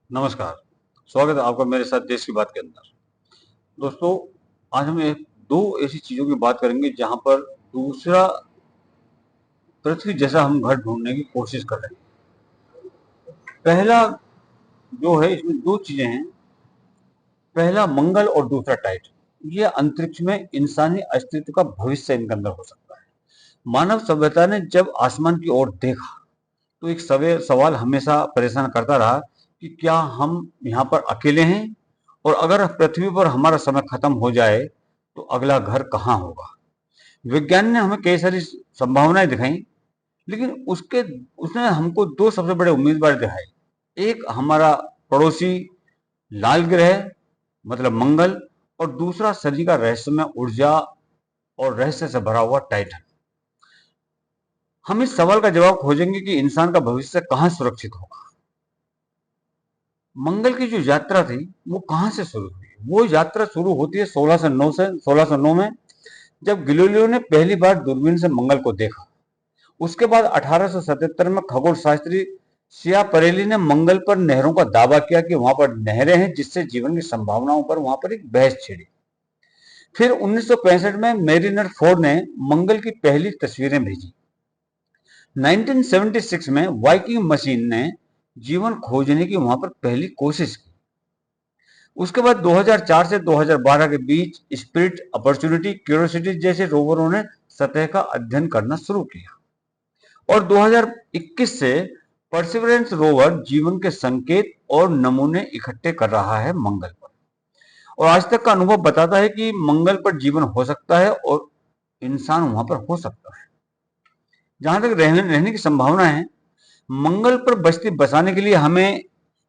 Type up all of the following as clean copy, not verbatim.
नमस्कार। स्वागत है आपका मेरे साथ देश की बात के अंदर। दोस्तों, आज हम दो ऐसी चीजों की बात करेंगे जहां पर दूसरा पृथ्वी जैसा हम घर ढूंढने की कोशिश कर रहे हैं। पहला जो है, इसमें दो चीजें हैं। पहला मंगल और दूसरा टाइटन। ये अंतरिक्ष में इंसानी अस्तित्व का भविष्य इनके अंदर हो सकता है। मानव सभ्यता ने जब आसमान की ओर देखा तो एक सवाल हमेशा परेशान करता रहा कि क्या हम यहाँ पर अकेले हैं, और अगर पृथ्वी पर हमारा समय खत्म हो जाए तो अगला घर कहाँ होगा। विज्ञान ने हमें कई सारी संभावनाएं दिखाई, लेकिन उसके उसने हमको दो सबसे बड़े उम्मीदवार दिखाए। एक हमारा पड़ोसी लाल ग्रह मतलब मंगल, और दूसरा सदी का रहस्यमय ऊर्जा और रहस्य से भरा हुआ टाइटन। हम इस सवाल का जवाब खोजेंगे कि इंसान का भविष्य कहाँ सुरक्षित होगा। मंगल की जो यात्रा थी वो कहाँ से शुरू हुई? वो यात्रा शुरू होती है 1609 में, जब गैलीलियो ने पहली बार दूरबीन से मंगल को देखा। उसके बाद 1877 में खगोल शास्त्री सियापरेली ने मंगल पर नहरों का दावा किया कि वहां पर नहरें हैं, जिससे जीवन की संभावनाओं पर वहां पर एक बहस छिड़ी। फिर 1965 में मेरिनर फोर ने मंगल की पहली तस्वीरें भेजी। 1976 में वाइकिंग मशीन ने जीवन खोजने की वहां पर पहली कोशिश की। उसके बाद 2004 से 2012 के बीच स्पिरिट, अपॉर्चुनिटी, क्यूरियोसिटी जैसे रोवरों ने सतह का अध्ययन करना शुरू किया, और 2021 से परसिवरेंस रोवर जीवन के संकेत और नमूने इकट्ठे कर रहा है मंगल पर। और आज तक का अनुभव बताता है कि मंगल पर जीवन हो सकता है और इंसान वहां पर हो सकता है। जहां तक रहने की संभावना है, मंगल पर बस्ती बसाने के लिए हमें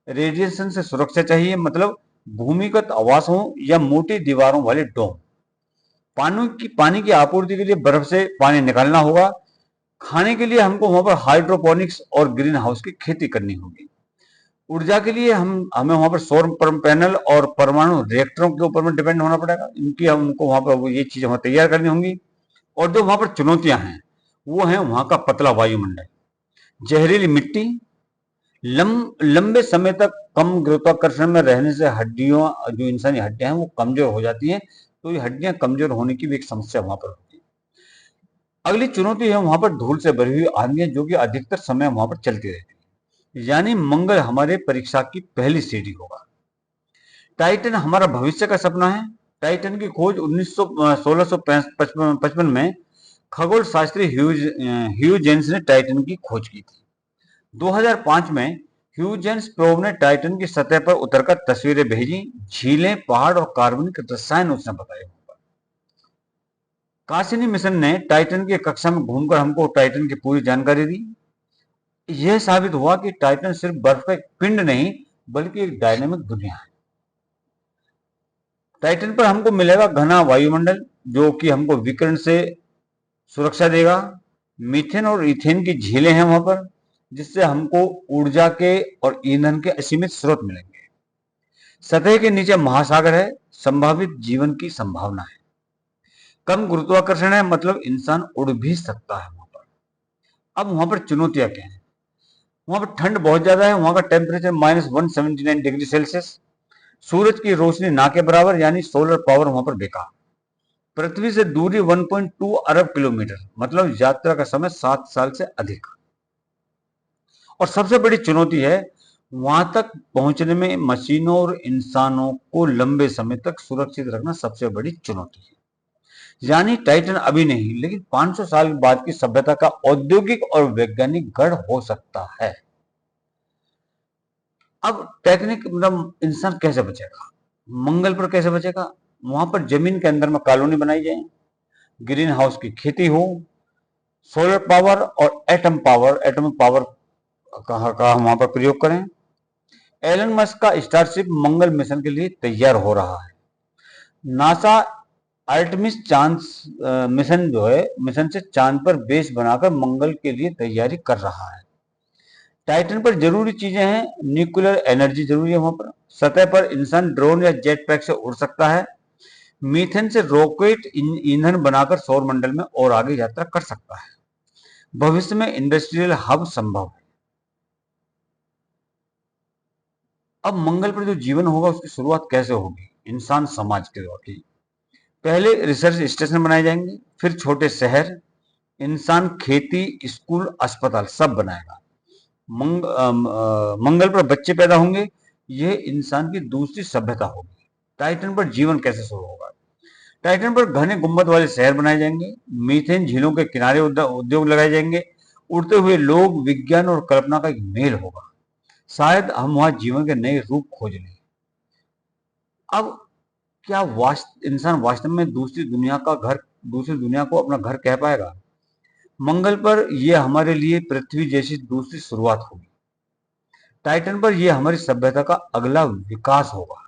रेडिएशन से सुरक्षा चाहिए, मतलब भूमिगत आवास हो या मोटी दीवारों वाले डोम। पानी की आपूर्ति के लिए बर्फ से पानी निकालना होगा। खाने के लिए हमको वहां पर हाइड्रोपोनिक्स और ग्रीन हाउस की खेती करनी होगी। ऊर्जा के लिए हम हमें वहां पर सौर पैनल और परमाणु रिएक्टरों के ऊपर में डिपेंड होना पड़ेगा। इनकी हमको वहां पर ये चीजें हमें तैयार करनी होंगी। और जो वहां पर चुनौतियां हैं वो है वहां का पतला वायुमंडल, जहरीली मिट्टी, लंबे समय तक कम गुरुत्वाकर्षण में रहने से हड्डियों, जो इंसानी हड्डियां हैं वो कमजोर हो जाती हैं। तो ये हड्डियां कमजोर होने की भी एक समस्या वहां पर होती है। अगली चुनौती है वहां पर धूल से भरी हुई आंधियां, जो कि अधिकतर समय वहां पर चलती रहती है। यानी मंगल हमारे परीक्षा की पहली सीढ़ी होगा। टाइटन हमारा भविष्य का सपना है। टाइटन की खोज 1655 में खगोल शास्त्री ह्यूजेंस ने टाइटन की खोज की थी। 2005 में ह्यूजेंस प्रोब ने टाइटन की सतह पर उतरकर तस्वीरें भेजी। झीलें, पहाड़ और कार्बनिक रसायन उसने बताए। कासिनी मिशन ने टाइटन की कक्षा में घूमकर हमको टाइटन की पूरी जानकारी दी। यह साबित हुआ कि टाइटन सिर्फ बर्फ का एक पिंड नहीं, बल्कि एक डायनेमिक दुनिया है। टाइटन पर हमको मिलेगा घना वायुमंडल, जो कि हमको विकिरण से सुरक्षा देगा। मीथेन और इथेन की झीलें हैं वहां पर, जिससे हमको ऊर्जा के और ईंधन के असीमित स्रोत मिलेंगे। सतह के नीचे महासागर है, संभावित जीवन की संभावना है। कम गुरुत्वाकर्षण है, मतलब इंसान उड़ भी सकता है वहां पर। अब वहां पर चुनौतियां क्या है? वहां पर ठंड बहुत ज्यादा है। वहां का टेम्परेचर -179 डिग्री सेल्सियस। सूरज की रोशनी ना के बराबर, यानी सोलर पावर वहां पर बेकार। पृथ्वी से दूरी 1.2 अरब किलोमीटर, मतलब यात्रा का समय 7 साल से अधिक। और सबसे बड़ी चुनौती है वहां तक पहुंचने में मशीनों और इंसानों को लंबे समय तक सुरक्षित रखना सबसे बड़ी चुनौती है। यानी टाइटन अभी नहीं, लेकिन 500 साल बाद की सभ्यता का औद्योगिक और वैज्ञानिक गढ़ हो सकता है। अब टेक्निक मतलब इंसान कैसे बचेगा? मंगल पर कैसे बचेगा? वहां पर जमीन के अंदर में कॉलोनी बनाई जाए, ग्रीन हाउस की खेती हो, सोलर पावर और एटॉमिक पावर का हम वहां पर प्रयोग करें। एलन मस्क का स्टारशिप मंगल मिशन के लिए तैयार हो रहा है। नासा आर्टेमिस चांद मिशन जो है, मिशन से चांद पर बेस बनाकर मंगल के लिए तैयारी कर रहा है। टाइटन पर जरूरी चीजें हैं, न्यूक्लियर एनर्जी जरूरी है वहां पर। सतह पर इंसान ड्रोन या जेट पैक से उड़ सकता है। मीथेन से रॉकेट ईंधन बनाकर सौर मंडल में और आगे यात्रा कर सकता है। भविष्य में इंडस्ट्रियल हब संभव है। अब मंगल पर जो जीवन होगा उसकी शुरुआत कैसे होगी? इंसान समाज के द्वारा की। पहले रिसर्च स्टेशन बनाए जाएंगे, फिर छोटे शहर, इंसान खेती, स्कूल, अस्पताल सब बनाएगा। मंगल पर बच्चे पैदा होंगे, यह इंसान की दूसरी सभ्यता होगी। टाइटन पर जीवन कैसे शुरू होगा? टाइटन पर घने गुंबद वाले शहर बनाए जाएंगे, मीथेन झीलों के किनारे उद्योग लगाए जाएंगे, उड़ते हुए लोग, विज्ञान और कल्पना का एक मेल होगा। शायद हम वहां जीवन के नए रूप खोज लें। अब क्या इंसान वास्तव में दूसरी दुनिया को अपना घर कह पाएगा? मंगल पर यह हमारे लिए पृथ्वी जैसी दूसरी शुरुआत होगी। टाइटन पर यह हमारी सभ्यता का अगला विकास होगा।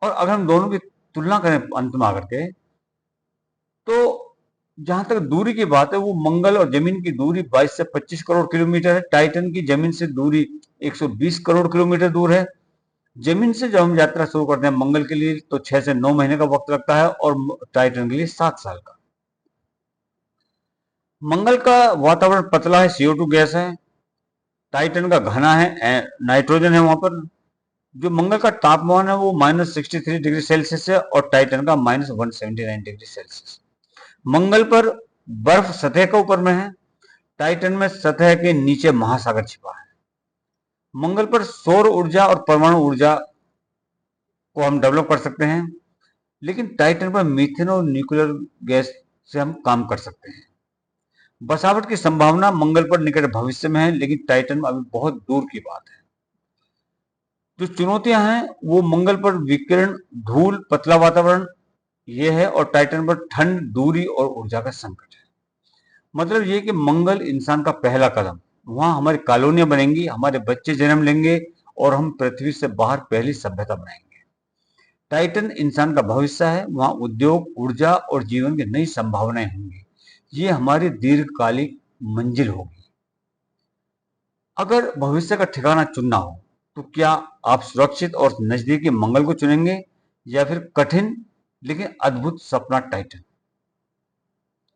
और अगर हम दोनों की तुलना करें अंत में आकर के, तो जहां तक दूरी की बात है, वो मंगल और जमीन की दूरी 22 से 25 करोड़ किलोमीटर है। टाइटन की जमीन से दूरी 120 करोड़ किलोमीटर दूर है। जमीन से जब हम यात्रा शुरू करते हैं मंगल के लिए, तो 6 से 9 महीने का वक्त लगता है और टाइटन के लिए 7 साल का। मंगल का वातावरण पतला है, CO2 गैस है। टाइटन का घना है, नाइट्रोजन है वहां पर। जो मंगल का तापमान है वो -63 डिग्री सेल्सियस है और टाइटन का -179 डिग्री सेल्सियस। मंगल पर बर्फ सतह के ऊपर में है, टाइटन में सतह के नीचे महासागर छिपा है। मंगल पर सौर ऊर्जा और परमाणु ऊर्जा को हम डेवलप कर सकते हैं, लेकिन टाइटन पर मीथेन और न्यूक्लियर गैस से हम काम कर सकते हैं। बसावट की संभावना मंगल पर निकट भविष्य में है, लेकिन टाइटन में अभी बहुत दूर की बात है। जो चुनौतियां हैं वो मंगल पर विकिरण, धूल, पतला वातावरण ये है, और टाइटन पर ठंड, दूरी और ऊर्जा का संकट है। मतलब ये कि मंगल इंसान का पहला कदम, वहां हमारी कॉलोनियां बनेंगी, हमारे बच्चे जन्म लेंगे और हम पृथ्वी से बाहर पहली सभ्यता बनाएंगे। टाइटन इंसान का भविष्य है, वहां उद्योग, ऊर्जा और जीवन की नई संभावनाएं होंगी। ये हमारी दीर्घकालिक मंजिल होगी। अगर भविष्य का ठिकाना चुनना हो, तो क्या आप सुरक्षित और नजदीकी मंगल को चुनेंगे या फिर कठिन लेकिन अद्भुत सपना टाइटन?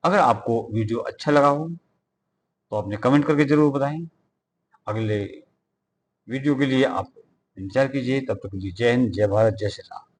अगर आपको वीडियो अच्छा लगा हो तो आपने कमेंट करके जरूर बताएं। अगले वीडियो के लिए आप इंतजार कीजिए। तब तक के लिए जय हिंद, जय भारत, जय श्री राम।